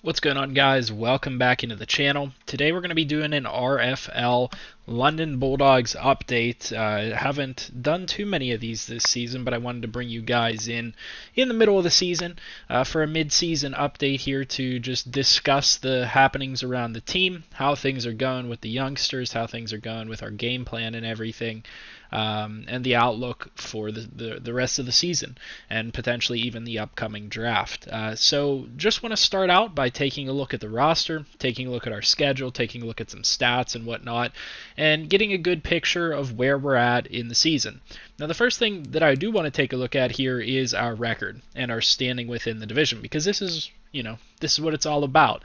What's going on, guys? Welcome back into the channel. Today we're going to be doing an RFL London Bulldogs update. Haven't done too many of these this season, but I wanted to bring you guys in the middle of the season for a mid-season update here to just discuss the happenings around the team, how things are going with the youngsters, how things are going with our game plan and everything. And the outlook for the rest of the season and potentially even the upcoming draft. So just want to start out by taking a look at the roster, taking a look at our schedule, taking a look at some stats and whatnot, and getting a good picture of where we're at in the season. Now, the first thing that I do want to take a look at here is our record and our standing within the division, because this is what it's all about.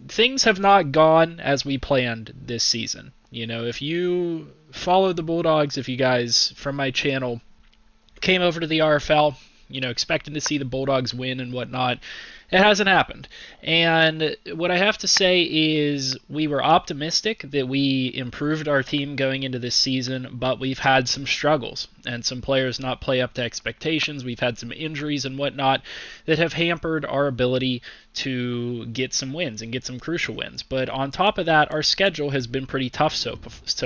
Things have not gone as we planned this season. If you followed the Bulldogs, if you guys from my channel came over to the RFL, expecting to see the Bulldogs win and whatnot, it hasn't happened. And what I have to say is we were optimistic that we improved our team going into this season, but we've had some struggles and some players not play up to expectations. We've had some injuries and whatnot that have hampered our ability to get some wins and get some crucial wins. But on top of that, our schedule has been pretty tough so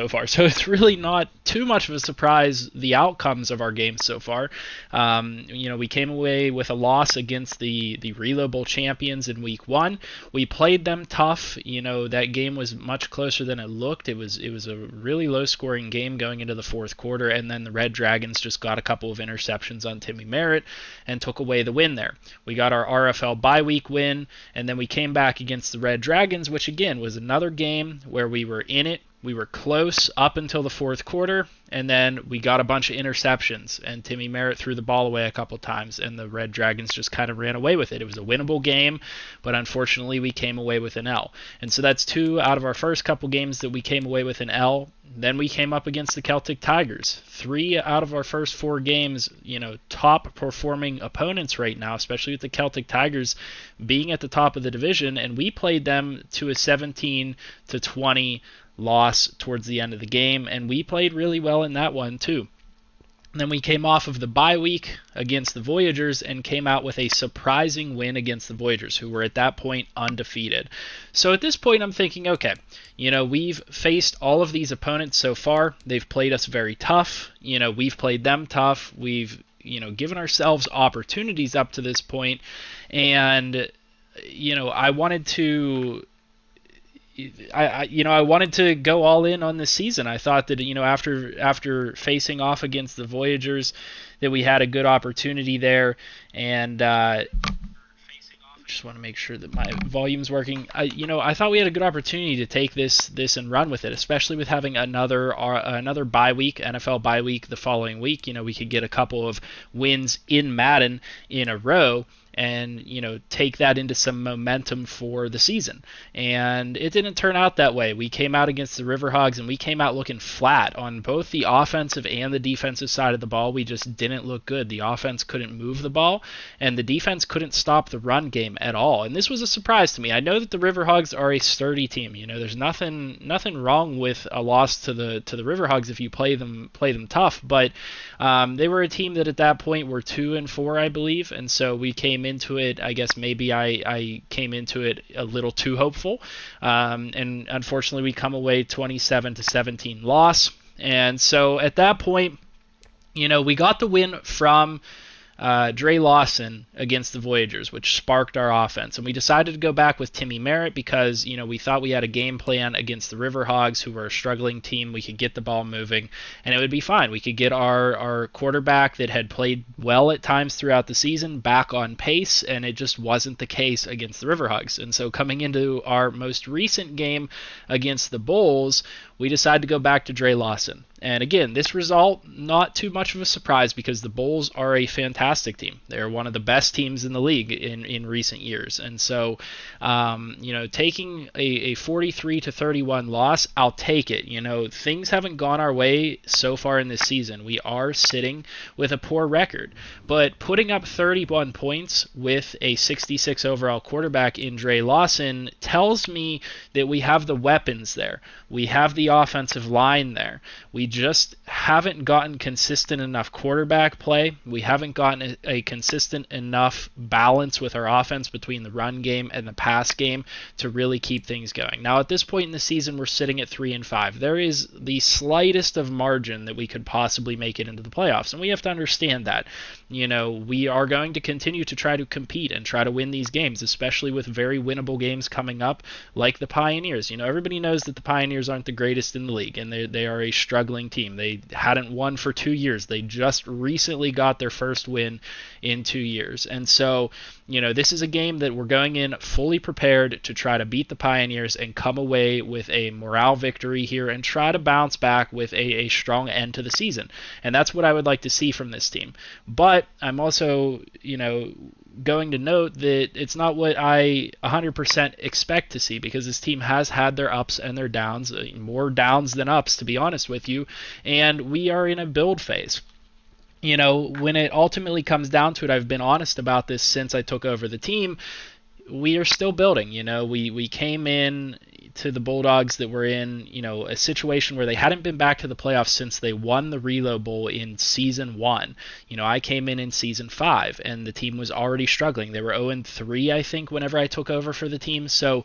far. So it's really not too much of a surprise the outcomes of our games so far. We came away with a loss against the Reload Bowl champions in week 1. We played them tough. That game was much closer than it looked. It was a really low scoring game going into the fourth quarter, and then the Red Dragons just got a couple of interceptions on Timmy Merritt and took away the win there. We got our RFL bye week win, and then we came back against the Red Dragons, which again was another game where we were in it. We were close up until the fourth quarter, and then we got a bunch of interceptions, and Timmy Merritt threw the ball away a couple times, and the Red Dragons just kind of ran away with it. It was a winnable game, but unfortunately we came away with an L. And so that's 2 out of our first couple games that we came away with an L. Then we came up against the Celtic Tigers. 3 out of our first 4 games, top performing opponents right now, especially with the Celtic Tigers being at the top of the division, and we played them to a 17-20 loss towards the end of the game, and we played really well in that one too. And then we came off of the bye week against the Voyagers and came out with a surprising win against the Voyagers, who were at that point undefeated. So at this point I'm thinking, okay, we've faced all of these opponents so far. They've played us very tough. We've played them tough. We've given ourselves opportunities up to this point, and I wanted to I wanted to go all in on this season. I thought that after facing off against the Voyagers, that we had a good opportunity there, and just want to make sure that my volume's working. I thought we had a good opportunity to take this and run with it, especially with having another bye week, NFL bye week the following week. We could get a couple of wins in Madden in a row and take that into some momentum for the season. And it didn't turn out that way. We came out against the Riverhogs, and we came out looking flat on both the offensive and the defensive side of the ball. We just didn't look good. The offense couldn't move the ball, and the defense couldn't stop the run game at all. And this was a surprise to me. I know that the Riverhogs are a sturdy team. There's nothing wrong with a loss to the Riverhogs if you play them tough, but they were a team that at that point were 2-4, I believe, and so we came into it, I guess maybe I came into it a little too hopeful, and unfortunately we come away 27-17 loss. And so at that point, we got the win from Dre Lawson against the Voyagers, which sparked our offense. And we decided to go back with Timmy Merritt because, we thought we had a game plan against the Riverhogs, who were a struggling team. We could get the ball moving, and it would be fine. We could get our quarterback that had played well at times throughout the season back on pace, and it just wasn't the case against the Riverhogs. And so coming into our most recent game against the Bulls, we decided to go back to Dre Lawson. And again, this result, not too much of a surprise because the Bulls are a fantastic team. They're one of the best teams in the league in recent years. And so, taking a 43-31 loss, I'll take it. Things haven't gone our way so far in this season. We are sitting with a poor record. But putting up 31 points with a 66 overall quarterback in Dre Lawson tells me that we have the weapons there. We have the offensive line there. We just haven't gotten consistent enough quarterback play. We haven't gotten gotten a consistent enough balance with our offense between the run game and the pass game to really keep things going. Now, at this point in the season, we're sitting at 3-5. There is the slightest of margin that we could possibly make it into the playoffs, and we have to understand that. We are going to continue to try to compete and try to win these games, especially with very winnable games coming up, like the Pioneers. Everybody knows that the Pioneers aren't the greatest in the league, and they are a struggling team. They hadn't won for 2 years. They just recently got their first win in 2 years. And so, this is a game that we're going in fully prepared to try to beat the Pioneers and come away with a morale victory here and try to bounce back with a strong end to the season. And that's what I would like to see from this team. But I'm also, going to note that it's not what I 100% expect to see, because this team has had their ups and their downs, more downs than ups, to be honest with you, and we are in a build phase. When it ultimately comes down to it, I've been honest about this since I took over the team, we are still building. We came in to the Bulldogs that were in, a situation where they hadn't been back to the playoffs since they won the Reload Bowl in Season 1. I came in Season 5, and the team was already struggling. They were 0-3, I think, whenever I took over for the team. So,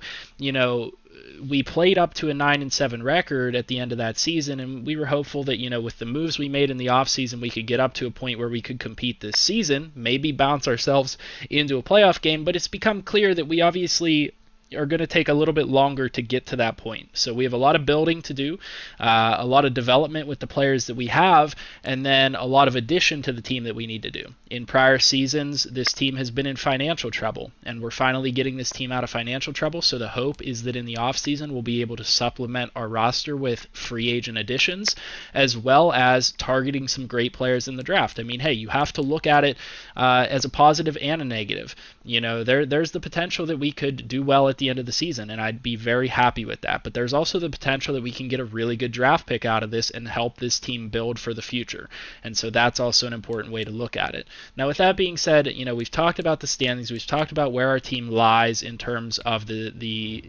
we played up to a 9-7 record at the end of that season, and we were hopeful that, with the moves we made in the offseason, we could get up to a point where we could compete this season, maybe bounce ourselves into a playoff game. But it's become clear that we obviously are going to take a little bit longer to get to that point. So we have a lot of building to do, a lot of development with the players that we have, and then a lot of addition to the team that we need to do. In prior seasons, this team has been in financial trouble, and we're finally getting this team out of financial trouble. So the hope is that in the offseason, we'll be able to supplement our roster with free agent additions, as well as targeting some great players in the draft. I mean, hey, you have to look at it as a positive and a negative. There's the potential that we could do well at the end of the season, and I'd be very happy with that. But there's also the potential that we can get a really good draft pick out of this and help this team build for the future. And so that's also an important way to look at it. Now, with that being said, we've talked about the standings, we've talked about where our team lies in terms of the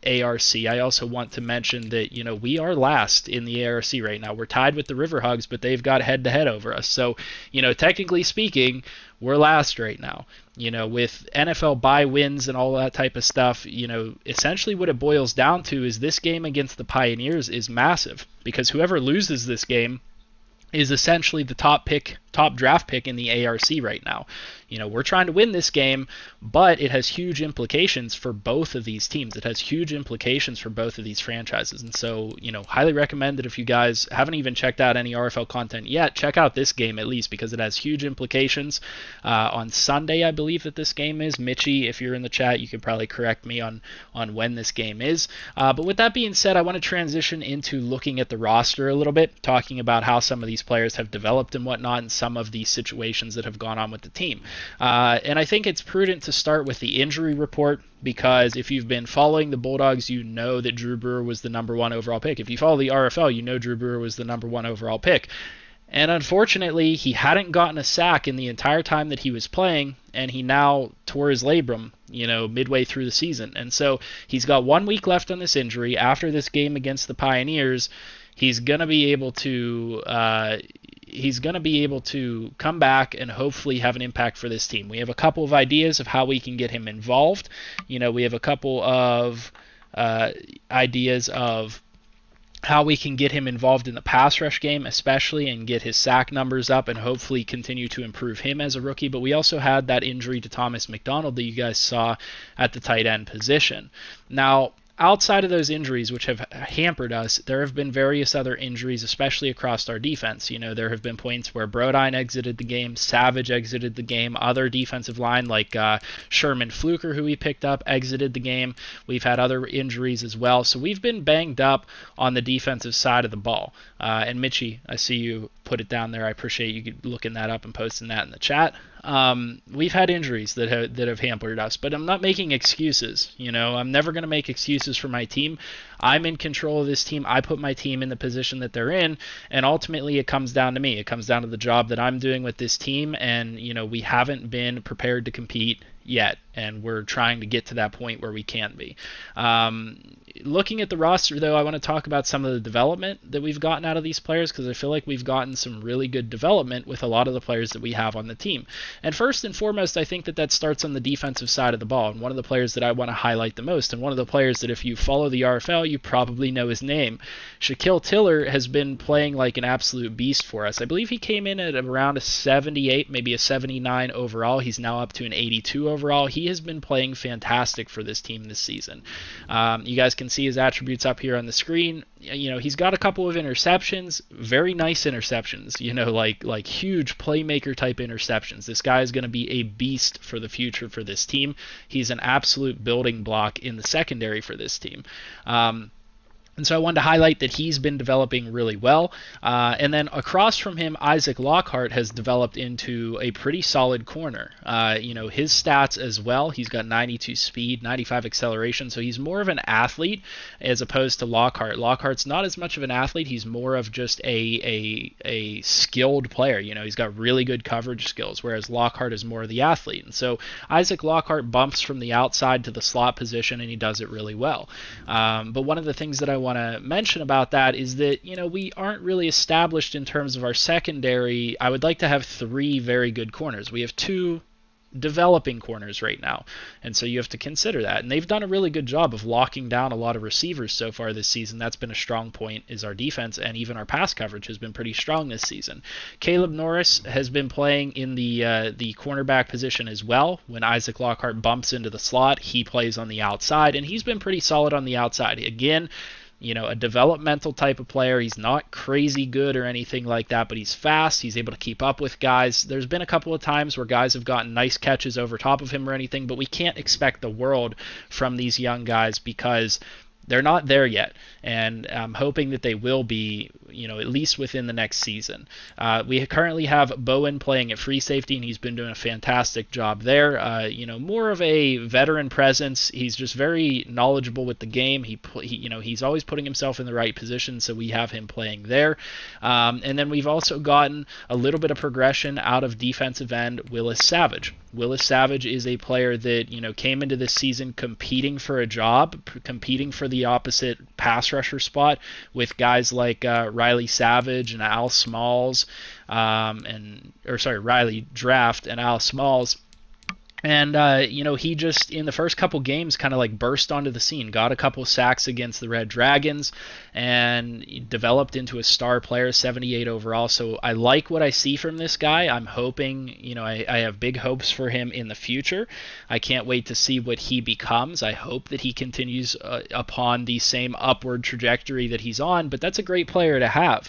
ARC. I also want to mention that we are last in the ARC right now. We're tied with the Riverhugs, but they've got head-to-head over us. So technically speaking, we're last right now. With NFL bye wins and all that type of stuff, essentially what it boils down to is this game against the Pioneers is massive, because whoever loses this game is essentially the top draft pick in the ARC right now. We're trying to win this game, but it has huge implications for both of these teams. It has huge implications for both of these franchises. And so, highly recommend that if you guys haven't even checked out any RFL content yet, check out this game at least, because it has huge implications. On Sunday, I believe that this game is. Mitchie, if you're in the chat, you could probably correct me on when this game is. But with that being said, I want to transition into looking at the roster a little bit, talking about how some of these players have developed and whatnot, and some of the situations that have gone on with the team. And I think it's prudent to start with the injury report, because if you've been following the Bulldogs, you know that Drew Brewer was the number 1 overall pick. If you follow the RFL, you know Drew Brewer was the number 1 overall pick. And unfortunately, he hadn't gotten a sack in the entire time that he was playing, and he now tore his labrum, midway through the season. And so he's got 1 week left on this injury. After this game against the Pioneers, he's going to be able to come back and hopefully have an impact for this team. We have a couple of ideas of how we can get him involved. We have a couple of ideas of how we can get him involved in the pass rush game, especially, and get his sack numbers up and hopefully continue to improve him as a rookie. But we also had that injury to Thomas McDonald that you guys saw at the tight end position. Now, outside of those injuries, which have hampered us, there have been various other injuries, especially across our defense. There have been points where Brodine exited the game, Savage exited the game, other defensive line like Sherman Fluker, who we picked up, exited the game. We've had other injuries as well. So we've been banged up on the defensive side of the ball. And Mitchie, I see you put it down there. I appreciate you looking that up and posting that in the chat. We've had injuries that have hampered us, but I'm not making excuses. I'm never going to make excuses for my team. I'm in control of this team. I put my team in the position that they're in, and ultimately it comes down to me. It comes down to the job that I'm doing with this team, and we haven't been prepared to compete yet, and we're trying to get to that point where we can be. Looking at the roster, though, I want to talk about some of the development that we've gotten out of these players, because I feel like we've gotten some really good development with a lot of the players that we have on the team. And first and foremost, I think that starts on the defensive side of the ball, and one of the players that I want to highlight the most, and one of the players that if you follow the RFL, you probably know his name. Shaquille Tiller has been playing like an absolute beast for us. I believe he came in at around a 78, maybe a 79 overall. He's now up to an 82 overall. He has been playing fantastic for this team this season. You guys can see his attributes up here on the screen. He's got a couple of interceptions, very nice interceptions, like huge playmaker type interceptions. This guy is going to be a beast for the future for this team. He's an absolute building block in the secondary for this team. And so I wanted to highlight that he's been developing really well. And then across from him, Isaac Lockhart has developed into a pretty solid corner. His stats as well, he's got 92 speed, 95 acceleration, so he's more of an athlete as opposed to Lockhart. Lockhart's not as much of an athlete. He's more of just a skilled player. He's got really good coverage skills, whereas Lockhart is more of the athlete. And so Isaac Lockhart bumps from the outside to the slot position, and he does it really well. But one of the things that I want to mention about that is that we aren't really established in terms of our secondary. I would like to have 3 very good corners. We have 2 developing corners right now, and so you have to consider that, and they've done a really good job of locking down a lot of receivers so far this season. That's been a strong point, is our defense, and even our pass coverage has been pretty strong this season. Caleb Norris has been playing in the cornerback position as well. When Isaac Lockhart bumps into the slot, he plays on the outside, and he's been pretty solid on the outside. Again, a developmental type of player. He's not crazy good or anything like that, but he's fast. He's able to keep up with guys. There's been a couple of times where guys have gotten nice catches over top of him or anything, but we can't expect the world from these young guys because they're not there yet, and I'm hoping that they will be, at least within the next season. We currently have Bowen playing at free safety, and he's been doing a fantastic job there. More of a veteran presence. He's just very knowledgeable with the game. He's always putting himself in the right position, so we have him playing there. And then we've also gotten a little bit of progression out of defensive end Willis Savage. Willis Savage is a player that came into this season competing for a job, competing for the opposite pass rusher spot with guys like Riley Savage and Al Smalls, Riley Draft and Al Smalls. And, he just, in the first couple games, kind of like burst onto the scene, got a couple sacks against the Red Dragons, and developed into a star player, 78 overall. So I like what I see from this guy. I'm hoping, I have big hopes for him in the future. I can't wait to see what he becomes. I hope that he continues upon the same upward trajectory that he's on, but that's a great player to have.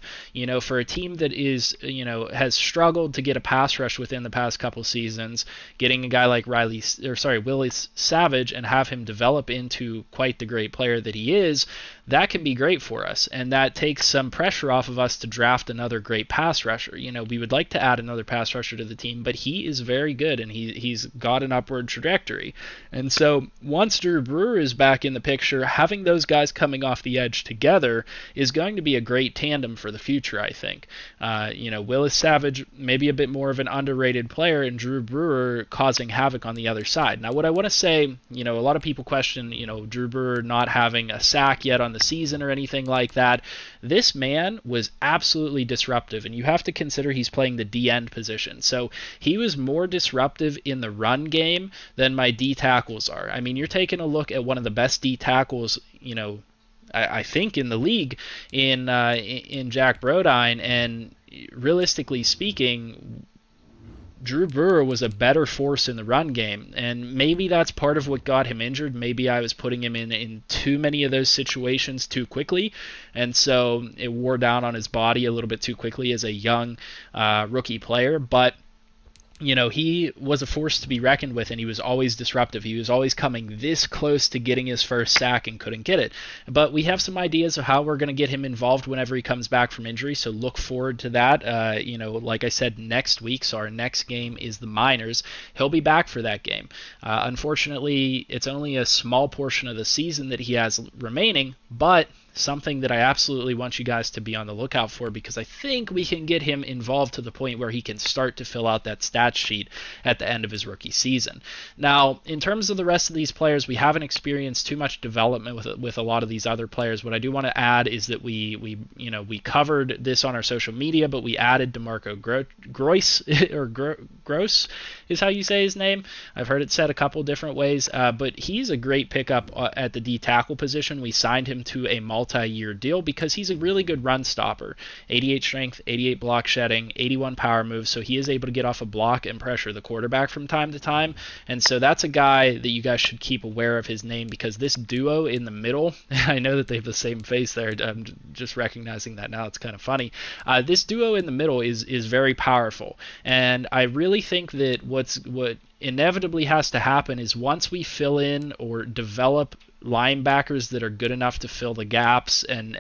For a team that is, has struggled to get a pass rush within the past couple seasons, getting a guy like Willis Savage and have him develop into quite the great player that he is, that can be great for us, and that takes some pressure off of us to draft another great pass rusher. We would like to add another pass rusher to the team, but he is very good, and he's got an upward trajectory. And so once Drew Brewer is back in the picture, having those guys coming off the edge together is going to be a great tandem for the future, I think. Willis Savage, maybe a bit more of an underrated player, and Drew Brewer causing havoc on the other side. Now, what I want to say, a lot of people question, Drew Brewer not having a sack yet on the season or anything like that. This man was absolutely disruptive, and you have to consider he's playing the D-end position. So he was more disruptive in the run game than my D tackles are. I mean, you're taking a look at one of the best D tackles, I think in the league in Jack Brodine, and realistically speaking, Drew Brewer was a better force in the run game, and maybe that's part of what got him injured. Maybe I was putting him in too many of those situations too quickly, and so it wore down on his body a little bit too quickly as a young rookie player. But he was a force to be reckoned with, and he was always disruptive. He was always coming this close to getting his first sack and couldn't get it. But we have some ideas of how we're going to get him involved whenever he comes back from injury, so look forward to that. Like I said, next week, so our next game is the Miners. He'll be back for that game. Unfortunately, it's only a small portion of the season that he has remaining, but something that I absolutely want you guys to be on the lookout for, because I think we can get him involved to the point where he can start to fill out that stat sheet at the end of his rookie season. Now, in terms of the rest of these players, we haven't experienced too much development with a lot of these other players. What I do want to add is that we covered this on our social media, but we added DeMarco Gross is how you say his name. I've heard it said a couple different ways, but he's a great pickup at the D tackle position. We signed him to a multi-year deal because he's a really good run stopper. 88 strength, 88 block shedding, 81 power moves, so he is able to get off a block and pressure the quarterback from time to time. And so that's a guy that you guys should keep aware of his name, because this duo in the middle, I know that they have the same face there, I'm just recognizing that now, it's kind of funny. This duo in the middle is very powerful, and I really think that what inevitably has to happen is once we fill in or develop linebackers that are good enough to fill the gaps and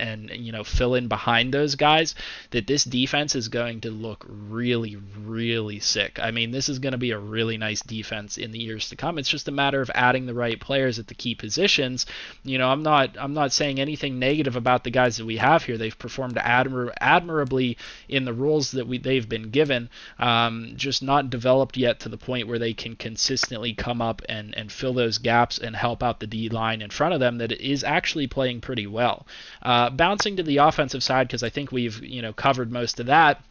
fill in behind those guys, that this defense is going to look really, really sick. I mean, this is going to be a really nice defense in the years to come. It's just a matter of adding the right players at the key positions. I'm not saying anything negative about the guys that we have here. They've performed admirably in the roles that they've been given, just not developed yet to the point where they can consistently come up and fill those gaps and help out the D line in front of them that is actually playing pretty well. Bouncing to the offensive side, because I think we've covered most of that.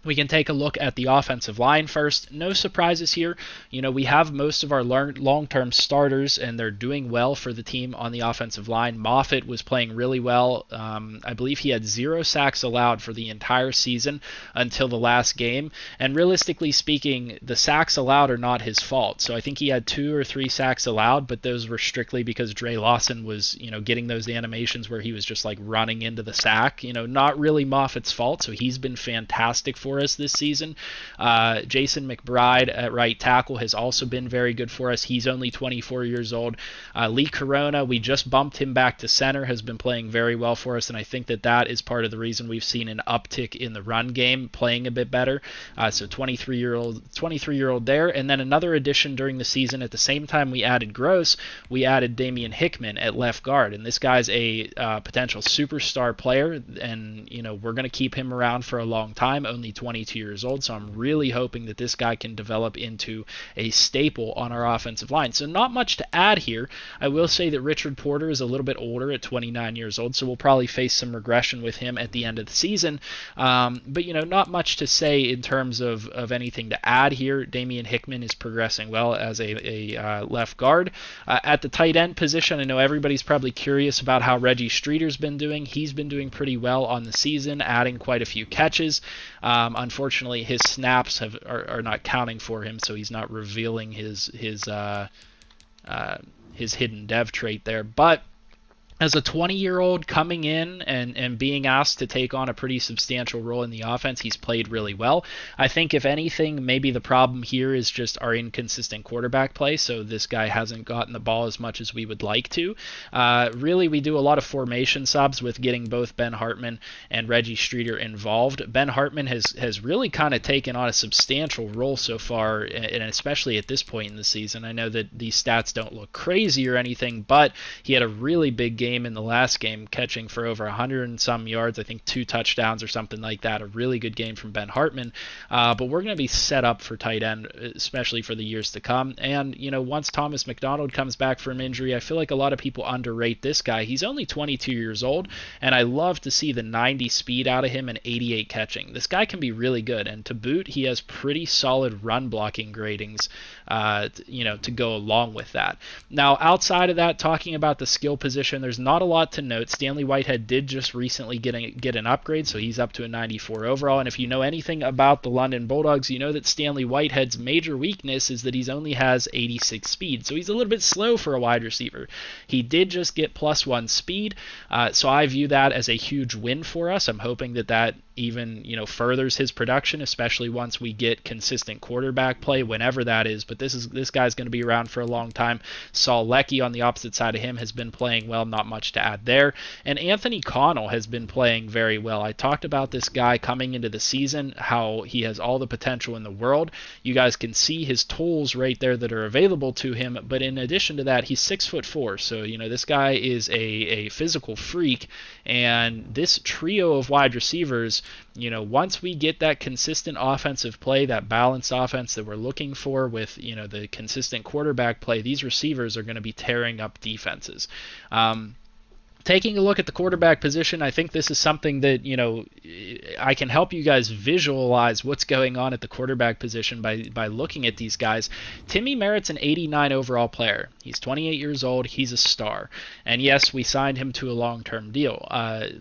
We can take a look at the offensive line first. No surprises here. We have most of our long-term starters, and they're doing well for the team on the offensive line. Moffitt was playing really well. I believe he had 0 sacks allowed for the entire season until the last game. And realistically speaking, the sacks allowed are not his fault. So I think he had 2 or 3 sacks allowed, but those were strictly because Dre Lawson was, getting those animations where he was just like running into the sack. Not really Moffitt's fault. So he's been fantastic for us this season. Jason McBride at right tackle has also been very good for us. He's only 24 years old. Lee Corona, we just bumped him back to center, has been playing very well for us, and I think that is part of the reason we've seen an uptick in the run game, playing a bit better. So 23-year-old there. And then another addition during the season, at the same time we added Gross, we added Damian Hickman at left guard, and this guy's a potential superstar player, and we're going to keep him around for a long time, only 22 years old, so I'm really hoping that this guy can develop into a staple on our offensive line. So not much to add here. I will say that Richard Porter is a little bit older at 29 years old, so we'll probably face some regression with him at the end of the season. But not much to say in terms of anything to add here. Damian Hickman is progressing well as a left guard. At the tight end position, I know everybody's probably curious about how Reggie Streeter's been doing. He's been doing pretty well on the season, adding quite a few catches. Unfortunately, his snaps are not counting for him, so he's not revealing his hidden dev trait there. But as a 20-year-old coming in and being asked to take on a pretty substantial role in the offense, he's played really well. I think, if anything, maybe the problem here is just our inconsistent quarterback play, so this guy hasn't gotten the ball as much as we would like to. Really, we do a lot of formation subs with getting both Ben Hartman and Reggie Streeter involved. Ben Hartman has really kind of taken on a substantial role so far, and especially at this point in the season. I know that these stats don't look crazy or anything, but he had a really big game in the last game, catching for over 100 and some yards, I think 2 touchdowns or something like that. A really good game from Ben Hartman. But we're going to be set up for tight end, especially for the years to come. And, once Thomas McDonald comes back from injury, I feel like a lot of people underrate this guy. He's only 22 years old, and I love to see the 90 speed out of him and 88 catching. This guy can be really good, and to boot, he has pretty solid run blocking gradings, to go along with that. Now, outside of that, talking about the skill position, there's not a lot to note. Stanley Whitehead did just recently get an upgrade, so he's up to a 94 overall. And if you know anything about the London Bulldogs, you know that Stanley Whitehead's major weakness is that he only has 86 speed, so he's a little bit slow for a wide receiver. He did just get +1 speed, so I view that as a huge win for us. I'm hoping that even furthers his production, especially once we get consistent quarterback play, whenever that is. But this guy's going to be around for a long time. Saul Leckie on the opposite side of him has been playing well. Not much to add there. And Anthony Connell has been playing very well. I talked about this guy coming into the season, how he has all the potential in the world. You guys can see his tools right there that are available to him, but in addition to that, he's 6'4", so this guy is a physical freak, and this trio of wide receivers, once we get that consistent offensive play, that balanced offense that we're looking for with the consistent quarterback play, these receivers are going to be tearing up defenses. Taking a look at the quarterback position, I think this is something that, I can help you guys visualize what's going on at the quarterback position by looking at these guys. Timmy Merritt's an 89 overall player. He's 28 years old. He's a star. And yes, we signed him to a long-term deal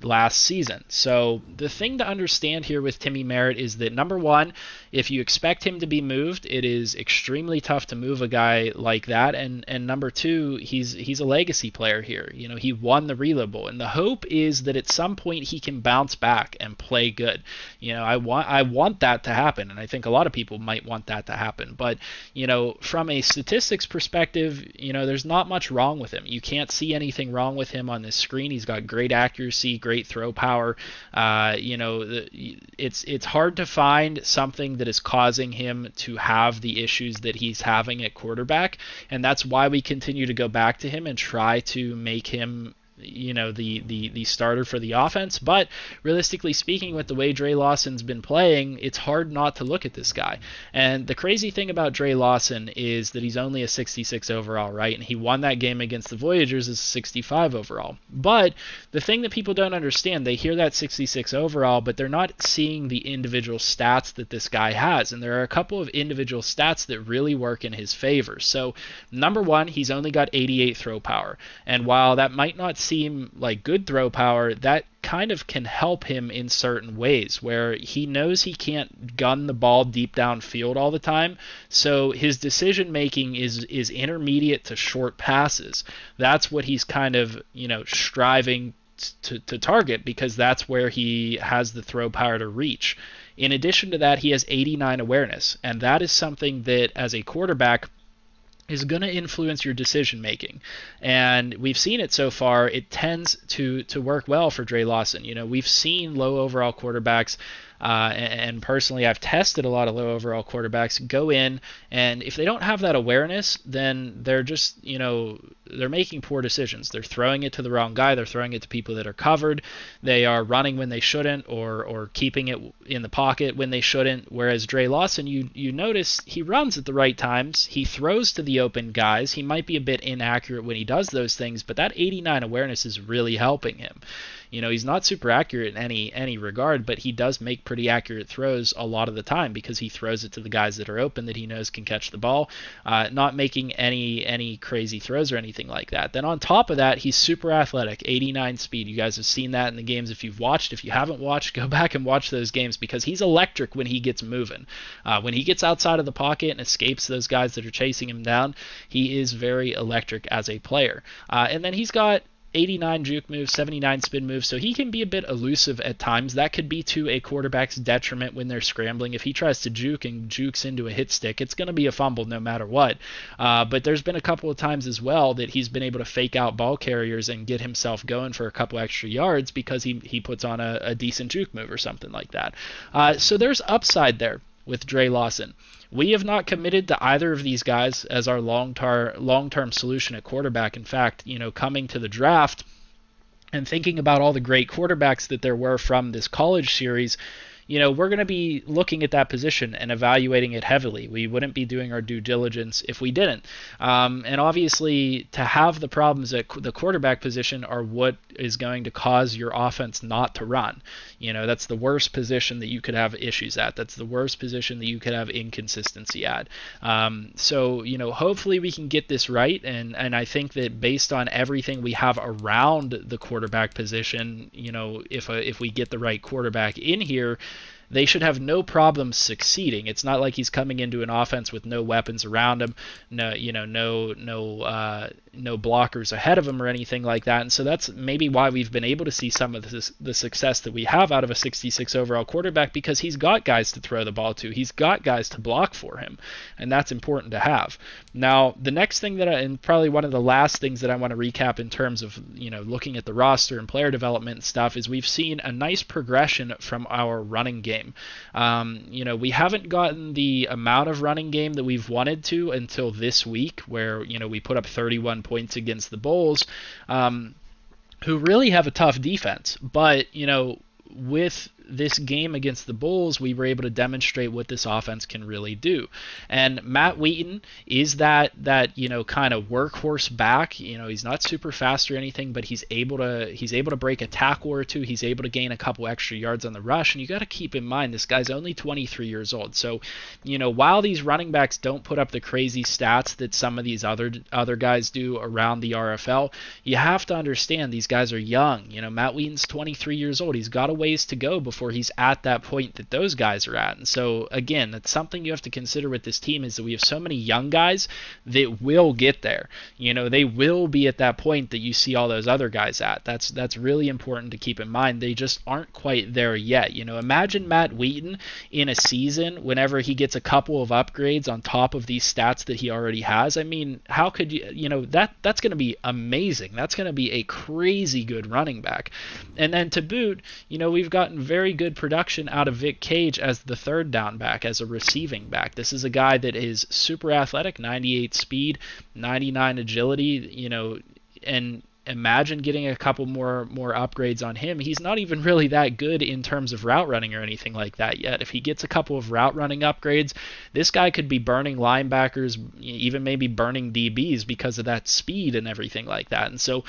last season. So the thing to understand here with Timmy Merritt is that, number one, if you expect him to be moved, it is extremely tough to move a guy like that. And number two, he's a legacy player here. He won the Relay Bowl, and the hope is that at some point he can bounce back and play good. I want that to happen, and I think a lot of people might want that to happen. But from a statistics perspective, there's not much wrong with him. You can't see anything wrong with him on this screen. He's got great accuracy, great throw power. It's hard to find something that is causing him to have the issues that he's having at quarterback, and that's why we continue to go back to him and try to make him the starter for the offense. But realistically speaking, with the way Dre Lawson's been playing, it's hard not to look at this guy. And the crazy thing about Dre Lawson is that he's only a 66 overall, right? And he won that game against the Voyagers as 65 overall. But the thing that people don't understand, they hear that 66 overall, but they're not seeing the individual stats that this guy has. And there are a couple of individual stats that really work in his favor. So number one, he's only got 88 throw power. And while that might not seem like good throw power, that kind of can help him in certain ways where he knows he can't gun the ball deep downfield all the time, so his decision making is intermediate to short passes. That's what he's kind of striving to target, because that's where he has the throw power to reach. In addition to that, he has 89 awareness, and that is something that as a quarterback is going to influence your decision making. And we've seen it so far. It tends to work well for Dre Lawson. We've seen low overall quarterbacks, and personally I've tested a lot of low overall quarterbacks go in, and if they don't have that awareness, then they're just they're making poor decisions. They're throwing it to the wrong guy. They're throwing it to people that are covered. They are running when they shouldn't, or keeping it in the pocket when they shouldn't. Whereas Dre Lawson, you notice he runs at the right times. He throws to the open guys. He might be a bit inaccurate when he does those things, but that 89 awareness is really helping him. He's not super accurate in any regard, but he does make pretty accurate throws a lot of the time because he throws it to the guys that are open that he knows can catch the ball, not making any crazy throws or anything like that. Then on top of that, he's super athletic, 89 speed. You guys have seen that in the games if you've watched. If you haven't watched, go back and watch those games, because he's electric when he gets moving. When he gets outside of the pocket and escapes those guys that are chasing him down, he is very electric as a player. And then he's got 89 juke moves, 79 spin moves, so he can be a bit elusive at times. That could be to a quarterback's detriment when they're scrambling. If he tries to juke and jukes into a hit stick, it's going to be a fumble no matter what. But there's been a couple of times as well that he's been able to fake out ball carriers and get himself going for a couple extra yards because he puts on a decent juke move or something like that. So there's upside there with Dre Lawson. We have not committed to either of these guys as our long-term solution at quarterback. In fact, coming to the draft and thinking about all the great quarterbacks that there were from this college series, we're going to be looking at that position and evaluating it heavily. We wouldn't be doing our due diligence if we didn't. And obviously, to have the problems at the quarterback position are what is going to cause your offense not to run. That's the worst position that you could have issues at. That's the worst position that you could have inconsistency at. So hopefully we can get this right. And I think that based on everything we have around the quarterback position, if we get the right quarterback in here, they should have no problem succeeding. It's not like he's coming into an offense with no weapons around him, no blockers ahead of him or anything like that. And so that's maybe why we've been able to see some of the success that we have out of a 66 overall quarterback, because he's got guys to throw the ball to. He's got guys to block for him, and that's important to have. Now, the next thing and probably one of the last things that I want to recap in terms of, looking at the roster and player development and stuff, is we've seen a nice progression from our running game. We haven't gotten the amount of running game that we've wanted to until this week, where, we put up 31 points against the Bulls, who really have a tough defense. But, with this game against the Bulls, we were able to demonstrate what this offense can really do. And Matt Wheaton is that kind of workhorse back. He's not super fast or anything, but he's able to break a tackle or two. He's able to gain a couple extra yards on the rush. And you got to keep in mind, this guy's only 23 years old. So, while these running backs don't put up the crazy stats that some of these other guys do around the RFL, you have to understand these guys are young. Matt Wheaton's 23 years old. He's got a ways to go before he's at that point that those guys are at. And so, again, that's something you have to consider with this team, is that we have so many young guys that will get there. They will be at that point that you see all those other guys at. That's really important to keep in mind. They just aren't quite there yet. Imagine Matt Wheaton in a season whenever he gets a couple of upgrades on top of these stats that he already has. I mean, how could that's going to be amazing. That's going to be a crazy good running back. And then to boot, we've gotten very good production out of Vic Cage as the third down back, as a receiving back. This is a guy that is super athletic, 98 speed, 99 agility, and imagine getting a couple more upgrades on him. He's not even really that good in terms of route running or anything like that yet. If he gets a couple of route running upgrades, this guy could be burning linebackers, even maybe burning DBs because of that speed and everything like that. And so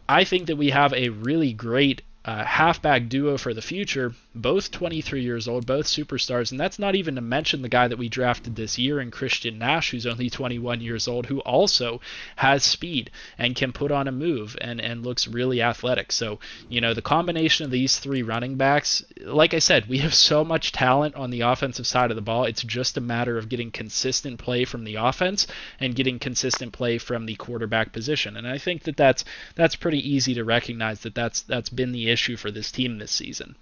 I think that we have a really great halfback duo for the future, both 23 years old, both superstars, and that's not even to mention the guy that we drafted this year in Christian Nash, who's only 21 years old, who also has speed and can put on a move and looks really athletic. So, the combination of these three running backs, like I said, we have so much talent on the offensive side of the ball. It's just a matter of getting consistent play from the offense and getting consistent play from the quarterback position. And I think that that's pretty easy to recognize that's been the issue for this team this season.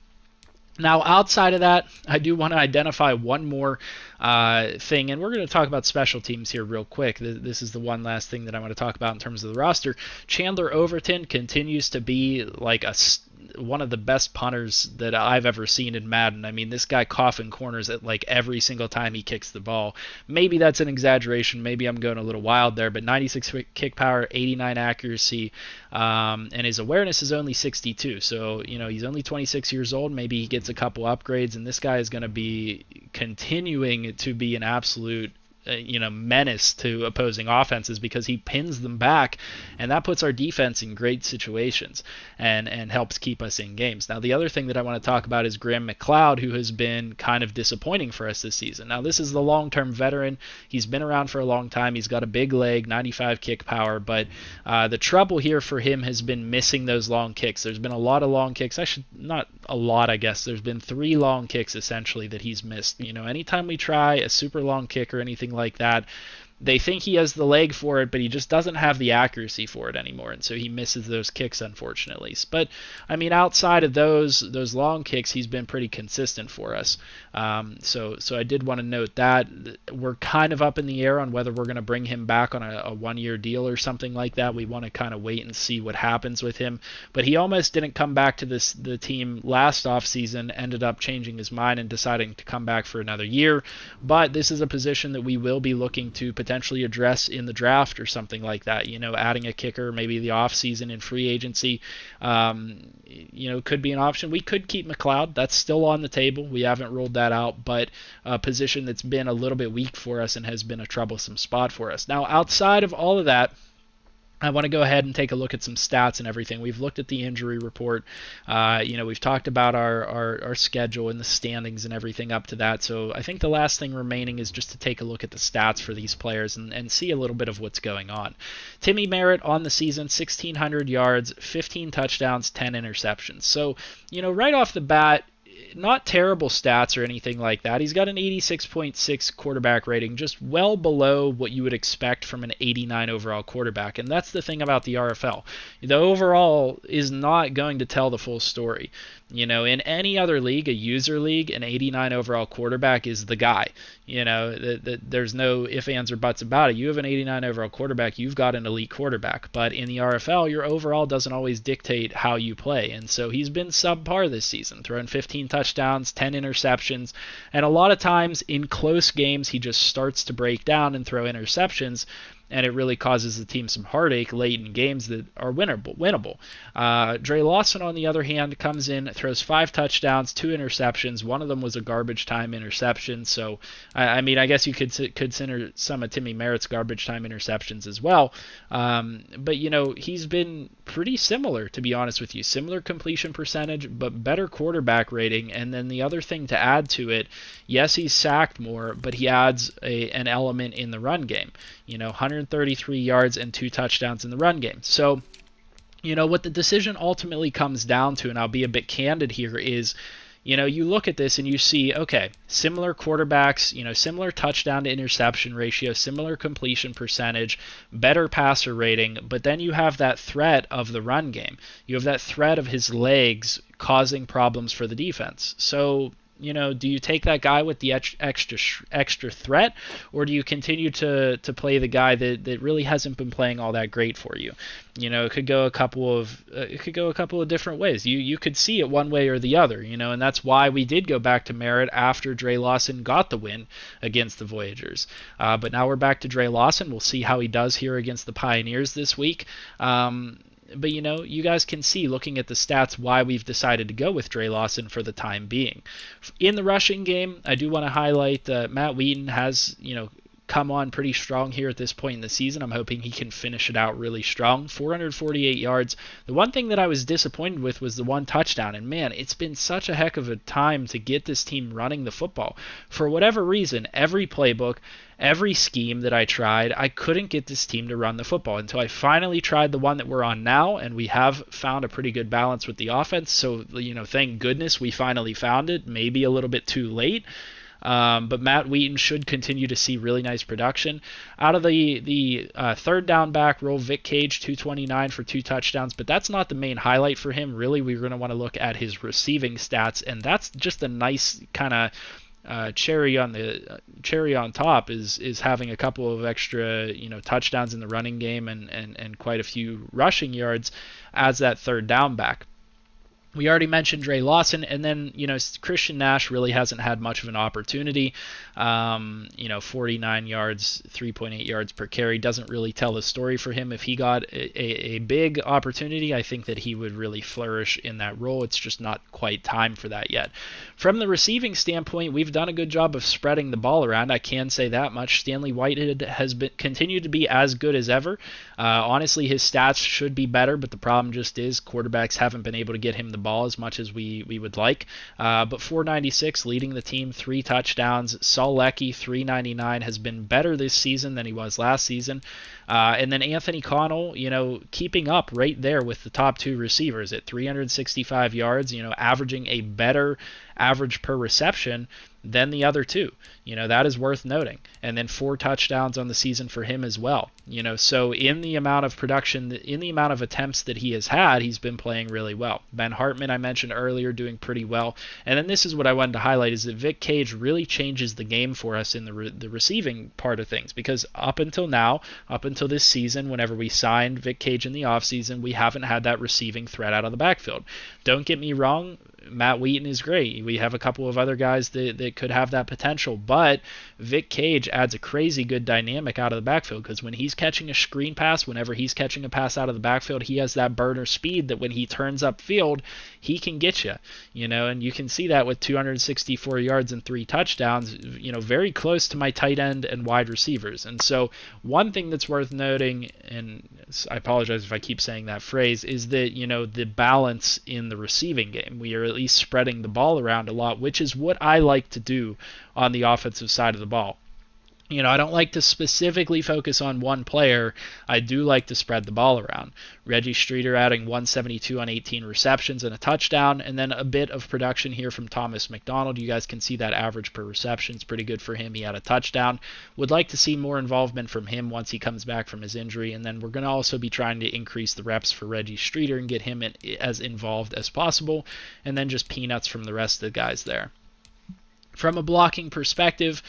Now, outside of that, I do want to identify one more thing, and we're going to talk about special teams here real quick. This is the one last thing that I want to talk about in terms of the roster. Chandler Overton continues to be like one of the best punters that I've ever seen in Madden. I mean, this guy coffin corners at like every single time he kicks the ball. Maybe that's an exaggeration. Maybe I'm going a little wild there, but 96 kick power, 89 accuracy, and his awareness is only 62. So, he's only 26 years old. Maybe he gets a couple upgrades, and this guy is going to be continuing to be an absolute menace to opposing offenses, because he pins them back, and that puts our defense in great situations and helps keep us in games. Now, the other thing that I want to talk about is Graham McLeod, who has been kind of disappointing for us this season. Now, this is the long-term veteran. He's been around for a long time. He's got a big leg, 95 kick power, but the trouble here for him has been missing those long kicks. There's been a lot of long kicks. Not a lot, I guess. There's been 3 long kicks essentially that he's missed. Anytime we try a super long kick or anything like that, they think he has the leg for it, but he just doesn't have the accuracy for it anymore, and so he misses those kicks, unfortunately. But I mean, outside of those long kicks, he's been pretty consistent for us. So I did want to note that we're kind of up in the air on whether we're going to bring him back on a 1-year deal or something like that. We want to kind of wait and see what happens with him. But he almost didn't come back to the team last offseason, ended up changing his mind and deciding to come back for another year. But this is a position that we will be looking to potentially address in the draft or something like that. Adding a kicker, maybe the off season in free agency, could be an option. We could keep McLeod. That's still on the table. We haven't ruled that out, but a position that's been a little bit weak for us and has been a troublesome spot for us. Now, outside of all of that, I want to go ahead and take a look at some stats and everything. We've looked at the injury report. We've talked about our schedule and the standings and everything up to that. So I think the last thing remaining is just to take a look at the stats for these players and see a little bit of what's going on. Timmy Merritt on the season, 1,600 yards, 15 touchdowns, 10 interceptions. So, right off the bat, not terrible stats or anything like that. He's got an 86.6 quarterback rating, just well below what you would expect from an 89 overall quarterback. And that's the thing about the RFL. The overall is not going to tell the full story. In any other league, a user league, an 89 overall quarterback is the guy. There's no ifs, ands, or buts about it. You have an 89 overall quarterback, you've got an elite quarterback. But in the RFL, your overall doesn't always dictate how you play. And so he's been subpar this season, throwing 15 touchdowns, 10 interceptions, and a lot of times in close games, he just starts to break down and throw interceptions, and it really causes the team some heartache late in games that are winnable. Dre Lawson, on the other hand, comes in, throws 5 touchdowns, 2 interceptions. One of them was a garbage time interception. So, I guess you could consider some of Timmy Merritt's garbage time interceptions as well. But, he's been pretty similar, to be honest with you. Similar completion percentage, but better quarterback rating. And then the other thing to add to it, yes, he's sacked more, but he adds an element in the run game. 133 yards and 2 touchdowns in the run game. So, what the decision ultimately comes down to, and I'll be a bit candid here, is, you look at this and you see, okay, similar quarterbacks, similar touchdown to interception ratio, similar completion percentage, better passer rating, but then you have that threat of the run game. You have that threat of his legs causing problems for the defense. So, do you take that guy with the extra threat, or do you continue to play the guy that really hasn't been playing all that great for you? It could go a couple of different ways. You could see it one way or the other, and that's why we did go back to Merritt after Dre Lawson got the win against the Voyagers. But now we're back to Dre Lawson. We'll see how he does here against the Pioneers this week. But you guys can see, looking at the stats, why we've decided to go with Dre Lawson for the time being. In the rushing game, I do want to highlight Matt Wheaton has, come on pretty strong here at this point in the season. I'm hoping he can finish it out really strong. 448 yards. The one thing that I was disappointed with was the 1 touchdown. And man, it's been such a heck of a time to get this team running the football. For whatever reason, every playbook, every scheme that I tried, I couldn't get this team to run the football until I finally tried the one that we're on now, and we have found a pretty good balance with the offense. So, thank goodness we finally found it. Maybe a little bit too late. But Matt Wheaton should continue to see really nice production. Out of the third down back role, Vic Cage, 229 for 2 touchdowns, but that's not the main highlight for him. Really, we're going to want to look at his receiving stats, and that's just a nice kind of cherry on top is having a couple of extra touchdowns in the running game and quite a few rushing yards as that third down back. We already mentioned Dre Lawson, and then, Christian Nash really hasn't had much of an opportunity. 49 yards, 3.8 yards per carry doesn't really tell the story for him. If he got a big opportunity, I think that he would really flourish in that role. It's just not quite time for that yet. From the receiving standpoint, we've done a good job of spreading the ball around. I can say that much. Stanley Whitehead has continued to be as good as ever. Honestly, his stats should be better, but the problem just is quarterbacks haven't been able to get him the ball as much as we would like. But 496 leading the team, 3 touchdowns. Saul Leckie, 399, has been better this season than he was last season. And then Anthony Connell, keeping up right there with the top 2 receivers at 365 yards, averaging a better average per reception than the other 2. That is worth noting. And then 4 touchdowns on the season for him as well. So in the amount of production, in the amount of attempts that he has had, he's been playing really well. Ben Hartman, I mentioned earlier, doing pretty well. And then this is what I wanted to highlight, is that Vic Cage really changes the game for us in the receiving part of things. Because up until now, up until this season, whenever we signed Vic Cage in the offseason, we haven't had that receiving threat out of the backfield. Don't get me wrong, Matt Wheaton is great. We have a couple of other guys that could have that potential, but Vic Cage adds a crazy good dynamic out of the backfield, because when he's catching a screen pass, whenever he's catching a pass out of the backfield, he has that burner speed that when he turns upfield, he can get you, and you can see that with 264 yards and 3 touchdowns, very close to my tight end and wide receivers. And so one thing that's worth noting, and I apologize if I keep saying that phrase, is that, the balance in the receiving game. We are at least spreading the ball around a lot, which is what I like to do on the offensive side of the ball. I don't like to specifically focus on one player. I do like to spread the ball around. Reggie Streeter adding 172 on 18 receptions and a touchdown, and then a bit of production here from Thomas McDonald. You guys can see that average per reception is pretty good for him. He had a touchdown. Would like to see more involvement from him once he comes back from his injury, and then we're going to also be trying to increase the reps for Reggie Streeter and get him as involved as possible, and then just peanuts from the rest of the guys there. From a blocking perspective,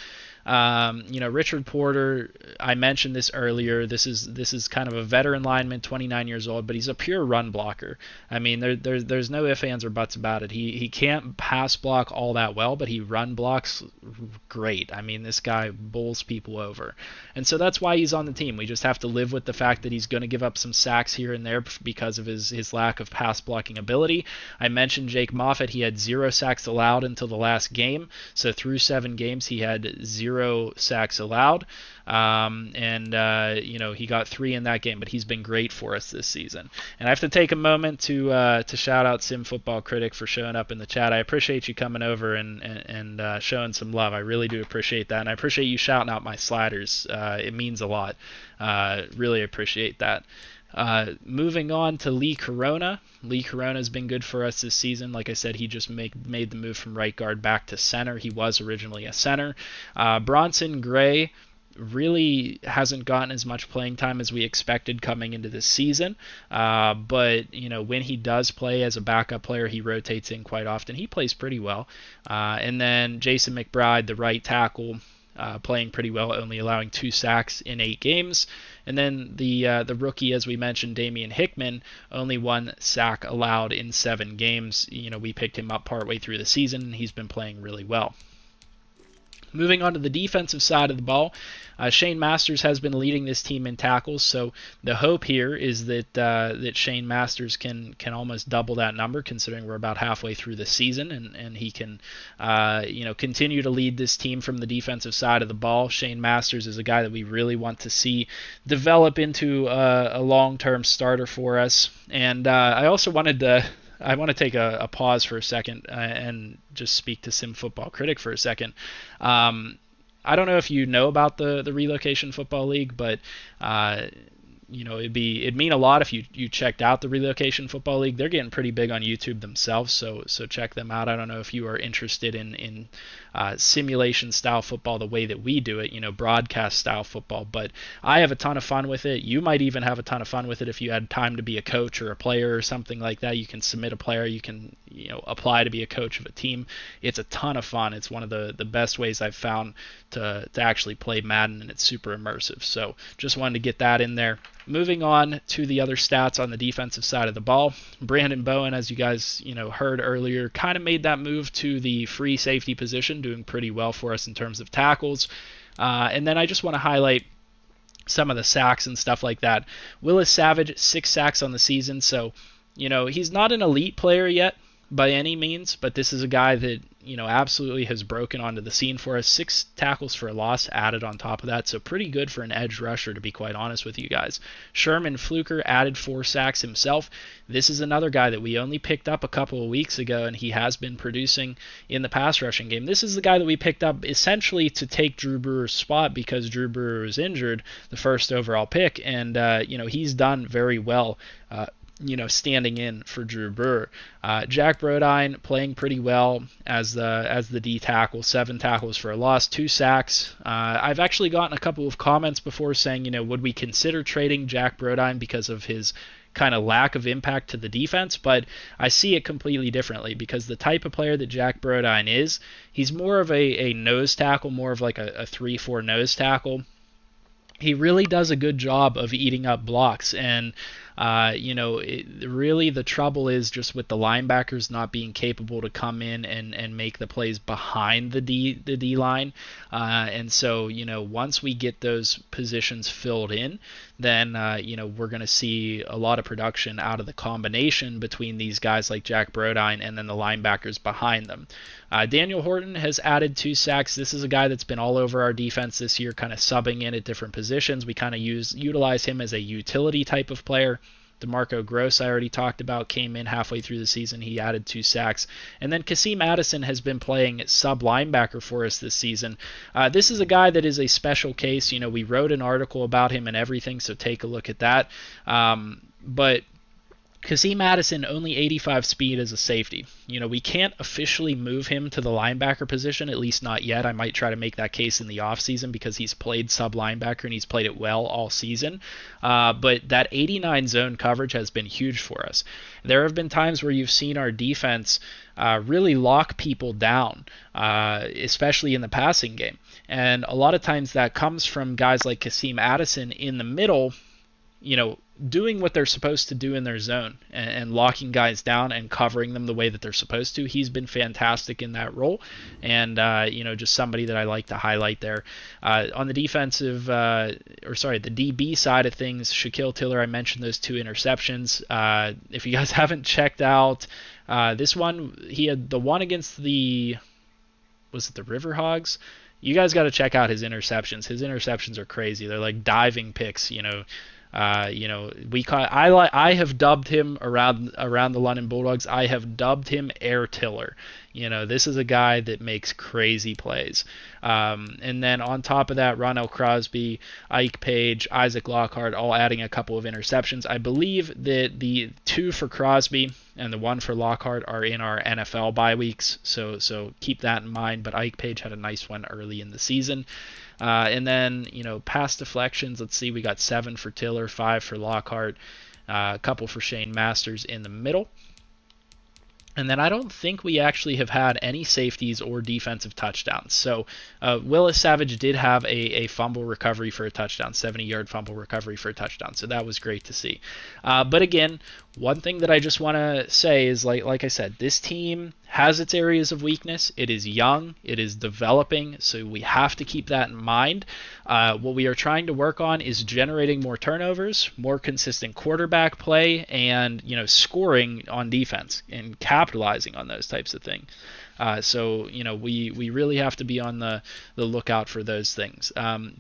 Richard Porter, I mentioned this earlier. This is kind of a veteran lineman, 29 years old, but he's a pure run blocker. I mean, there's no ifs, ands, or buts about it. He can't pass block all that well, but he run blocks great. I mean, this guy bowls people over, and so that's why he's on the team. We just have to live with the fact that he's going to give up some sacks here and there because of his lack of pass blocking ability. I mentioned Jake Moffitt. He had 0 sacks allowed until the last game, so through 7 games he had 0 sacks allowed, he got 3 in that game, but he's been great for us this season. And I have to take a moment to shout out Sim Football Critic for showing up in the chat. I appreciate you coming over and showing some love. I really do appreciate that, and I appreciate you shouting out my sliders. It means a lot. Really appreciate that. Moving on to Lee Corona. Lee Corona has been good for us this season. Like I said, he just made the move from right guard back to center. He was originally a center. Bronson Gray really hasn't gotten as much playing time as we expected coming into this season. But when he does play as a backup player, he rotates in quite often. He plays pretty well. And then Jason McBride, the right tackle, playing pretty well, only allowing 2 sacks in 8 games. And then the rookie, as we mentioned, Damian Hickman, only 1 sack allowed in 7 games. We picked him up partway through the season, and he's been playing really well. Moving on to the defensive side of the ball, Shane Masters has been leading this team in tackles, so the hope here is that Shane Masters can almost double that number, considering we're about halfway through the season, and he can continue to lead this team from the defensive side of the ball. Shane Masters is a guy that we really want to see develop into a long-term starter for us, and I also wanted to. I want to take a pause for a second and just speak to Sim Football Critic for a second. I don't know if you know about the Relocation Football League, but it'd mean a lot if you checked out the Relocation Football League. They're getting pretty big on YouTube themselves, so check them out. I don't know if you are interested in simulation style football the way that we do it, broadcast style football, but I have a ton of fun with it. You might even have a ton of fun with it if you had time to be a coach or a player or something like that. You can submit a player, you can apply to be a coach of a team. It's a ton of fun. It's one of the best ways I've found to actually play Madden, and it's super immersive. So just wanted to get that in there. Moving on to the other stats on the defensive side of the ball, Brandon Bowen, as you guys heard earlier, kind of made that move to the free safety position, doing pretty well for us in terms of tackles. And then I just want to highlight some of the sacks and stuff like that. Willis Savage, 6 sacks on the season, so he's not an elite player yet by any means, but this is a guy that absolutely has broken onto the scene for us. 6 tackles for a loss added on top of that, so pretty good for an edge rusher, to be quite honest with you guys. Sherman Fluker added 4 sacks himself. This is another guy that we only picked up a couple of weeks ago, and he has been producing in the pass rushing game. This is the guy that we picked up essentially to take Drew Brewer's spot because Drew Brewer was injured, the first overall pick, and he's done very well standing in for Drew Brewer. Jack Brodine playing pretty well as the D tackle, 7 tackles for a loss, 2 sacks. I've actually gotten a couple of comments before saying, would we consider trading Jack Brodine because of his kind of lack of impact to the defense, but I see it completely differently because the type of player that Jack Brodine is, he's more of a nose tackle, more of like a 3-4 nose tackle. He really does a good job of eating up blocks, and really the trouble is just with the linebackers not being capable to come in and make the plays behind the D line, and so once we get those positions filled in, then we're going to see a lot of production out of the combination between these guys like Jack Brodine and then the linebackers behind them. Daniel Horton has added 2 sacks. This is a guy that's been all over our defense this year, kind of subbing in at different positions. We kind of utilize him as a utility type of player. DeMarco Gross, I already talked about, came in halfway through the season. He added 2 sacks. And then Kasim Addison has been playing sub linebacker for us this season. This is a guy that is a special case. We wrote an article about him and everything, so take a look at that. But Kasim Addison, only 85 speed as a safety. We can't officially move him to the linebacker position, at least not yet. I might try to make that case in the offseason because he's played sub-linebacker and he's played it well all season. But that 89 zone coverage has been huge for us. There have been times where you've seen our defense really lock people down, especially in the passing game. And a lot of times that comes from guys like Kasim Addison in the middle, doing what they're supposed to do in their zone and locking guys down and covering them the way that they're supposed to. He's been fantastic in that role, and just somebody that I like to highlight there. On the defensive, the DB side of things, Shaquille Tiller, I mentioned those 2 interceptions. If you guys haven't checked out this one, he had the one against the River Hogs? You guys got to check out his interceptions. His interceptions are crazy. They're like diving picks, I have dubbed him around the London Bulldogs. I have dubbed him Air Tiller. This is a guy that makes crazy plays. And then on top of that, Ronell Crosby, Ike Page, Isaac Lockhart, all adding a couple of interceptions. I believe that the 2 for Crosby and the 1 for Lockhart are in our NFL bye weeks, so keep that in mind. But Ike Page had a nice one early in the season. And then, pass deflections, let's see, we got 7 for Tiller, 5 for Lockhart, a couple for Shane Masters in the middle. And then I don't think we actually have had any safeties or defensive touchdowns. So Willis Savage did have a fumble recovery for a touchdown, 70-yard fumble recovery for a touchdown. So that was great to see. But again, one thing that I just want to say is, like I said, this team has its areas of weakness. It is young. It is developing. So we have to keep that in mind. What we are trying to work on is generating more turnovers, more consistent quarterback play, and scoring on defense and capitalizing on those types of things. So we really have to be on the lookout for those things.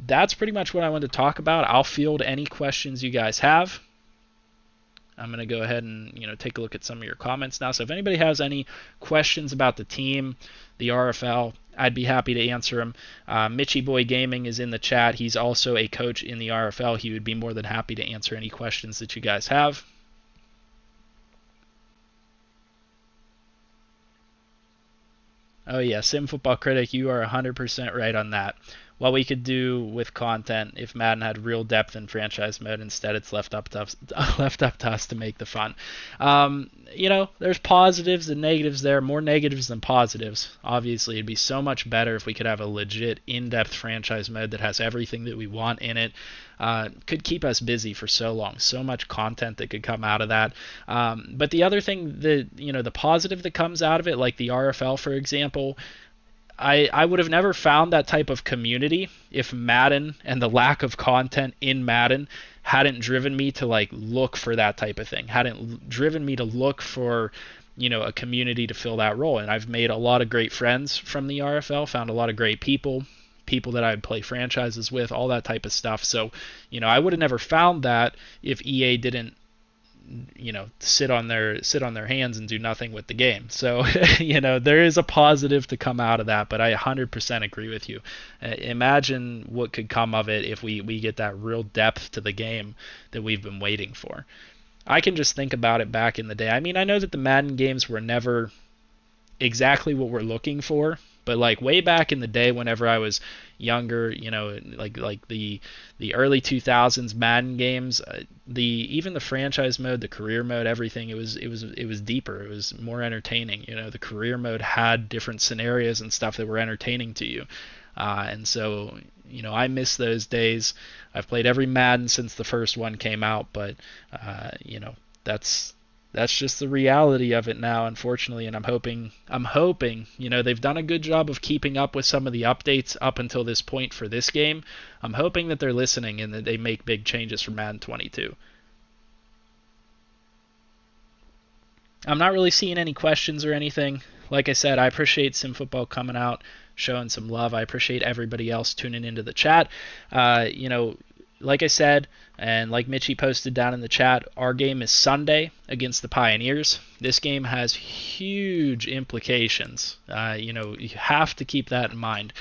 That's pretty much what I wanted to talk about. I'll field any questions you guys have. I'm going to go ahead and take a look at some of your comments now. So if anybody has any questions about the team, the RFL, I'd be happy to answer them. Mitchy Boy Gaming is in the chat. He's also a coach in the RFL. He would be more than happy to answer any questions that you guys have. Oh yeah, Sim Football Critic, you are 100% right on that. What we could do with content if Madden had real depth in franchise mode. Instead, it's left up to us to make the fun. There's positives and negatives there. More negatives than positives. Obviously, it'd be so much better if we could have a legit in-depth franchise mode that has everything that we want in it. Could keep us busy for so long. So much content that could come out of that. But the other thing that, the positive that comes out of it, like the RFL, for example, I would have never found that type of community if Madden and the lack of content in Madden hadn't driven me to look for that type of thing, hadn't driven me to look for a community to fill that role. And I've made a lot of great friends from the RFL, found a lot of great people that I would play franchises with, all that type of stuff. So I would have never found that if EA didn't sit on their hands and do nothing with the game. So there is a positive to come out of that, but I 100% agree with you. Imagine what could come of it if we get that real depth to the game that we've been waiting for. I can just think about it back in the day. I mean, I know that the Madden games were never exactly what we're looking for, but way back in the day whenever I was younger, like the early 2000s Madden games, even the franchise mode, the career mode, everything, it was deeper, it was more entertaining. The career mode had different scenarios and stuff that were entertaining to you, and so I miss those days. I've played every Madden since the first one came out, but that's just the reality of it now, unfortunately, and I'm hoping, they've done a good job of keeping up with some of the updates up until this point for this game. I'm hoping that they're listening and that they make big changes for Madden 22. I'm not really seeing any questions or anything. Like I said, I appreciate SimFootball coming out, showing some love. I appreciate everybody else tuning into the chat. like I said, and like Mitchie posted down in the chat, our game is Sunday against the Pioneers. This game has huge implications. You have to keep that in mind.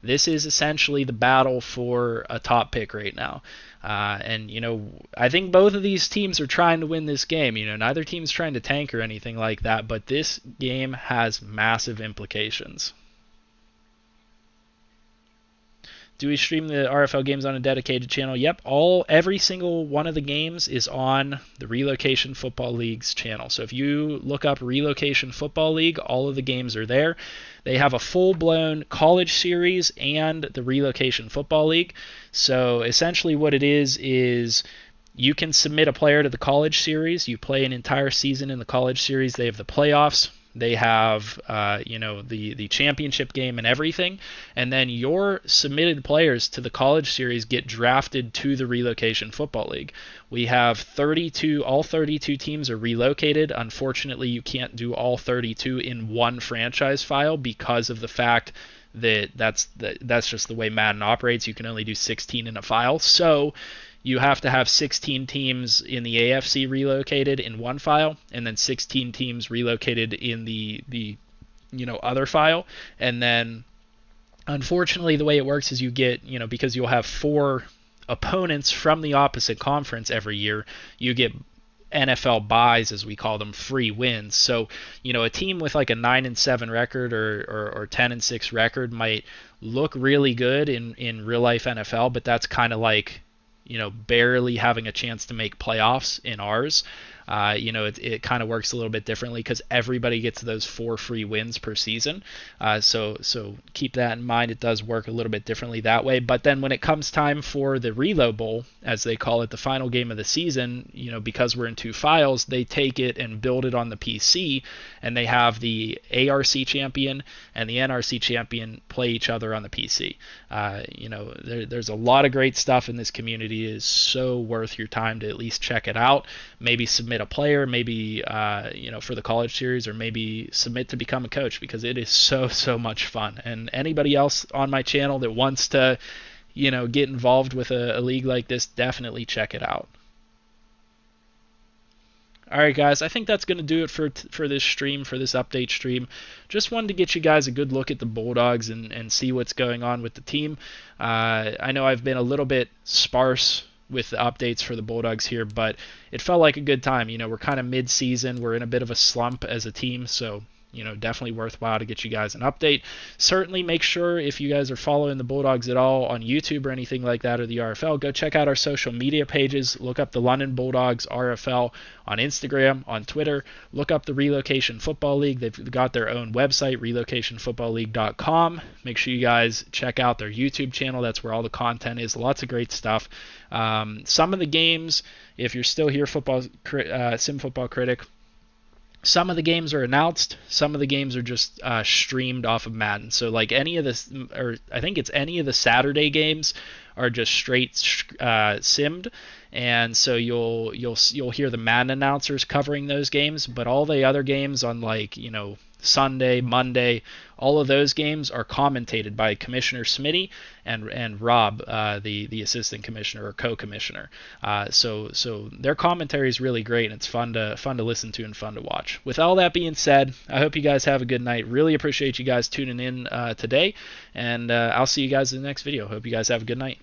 This is essentially the battle for a top pick right now. I think both of these teams are trying to win this game. Neither team's trying to tank or anything like that, but this game has massive implications. Do we stream the RFL games on a dedicated channel? Yep, every single one of the games is on the Relocation Football League's channel. So if you look up Relocation Football League, all of the games are there. They have a full-blown college series and the Relocation Football League. So essentially what it is you can submit a player to the college series. You play an entire season in the college series. They have the playoffs. They have, the championship game and everything. And then your submitted players to the college series get drafted to the Relocation Football League. We have 32, all 32 teams are relocated. Unfortunately, you can't do all 32 in one franchise file because of the fact that that's just the way Madden operates. You can only do 16 in a file. So you have to have 16 teams in the AFC relocated in one file, and then 16 teams relocated in the other file. And then, unfortunately, the way it works is you get, because you'll have 4 opponents from the opposite conference every year, you get NFL buys, as we call them, free wins. So, a team with like a 9-7 record or 10-6 record might look really good in real life NFL, but that's kind of like, barely having a chance to make playoffs in ours. It kind of works a little bit differently because everybody gets those 4 free wins per season. So keep that in mind. It does work a little bit differently that way. But then when it comes time for the Reload Bowl, as they call it, the final game of the season, because we're in 2 files, they take it and build it on the PC, and they have the ARC champion and the NRC champion play each other on the PC. There's a lot of great stuff in this community. It is so worth your time to at least check it out. Maybe submit a player, maybe for the college series, or maybe submit to become a coach, because it is so much fun. And anybody else on my channel that wants to get involved with a league like this, definitely check it out. Alright guys, I think that's going to do it for this stream, for this update stream. Just wanted to get you guys a good look at the Bulldogs and see what's going on with the team. I know I've been a little bit sparse with the updates for the Bulldogs here, but it felt like a good time. We're kind of mid-season. We're in a bit of a slump as a team, so definitely worthwhile to get you guys an update. Certainly make sure, if you guys are following the Bulldogs at all on YouTube or anything like that, or the RFL, go check out our social media pages. Look up the London Bulldogs RFL on Instagram, on Twitter. Look up the Relocation Football League. They've got their own website, relocationfootballleague.com. Make sure you guys check out their YouTube channel. That's where all the content is. Lots of great stuff. Some of the games, if you're still here, Sim Football Critic, some of the games are announced. Some of the games are just streamed off of Madden. So like any of this, or I think it's any of the Saturday games are just straight simmed, and so you'll hear the Madden announcers covering those games. But all the other games on Sunday, Monday, all of those games are commentated by Commissioner Smitty and Rob, the assistant commissioner or co-commissioner. So their commentary is really great, and it's fun to listen to and fun to watch. With all that being said, I hope you guys have a good night. Really appreciate you guys tuning in today, and I'll see you guys in the next video. Hope you guys have a good night.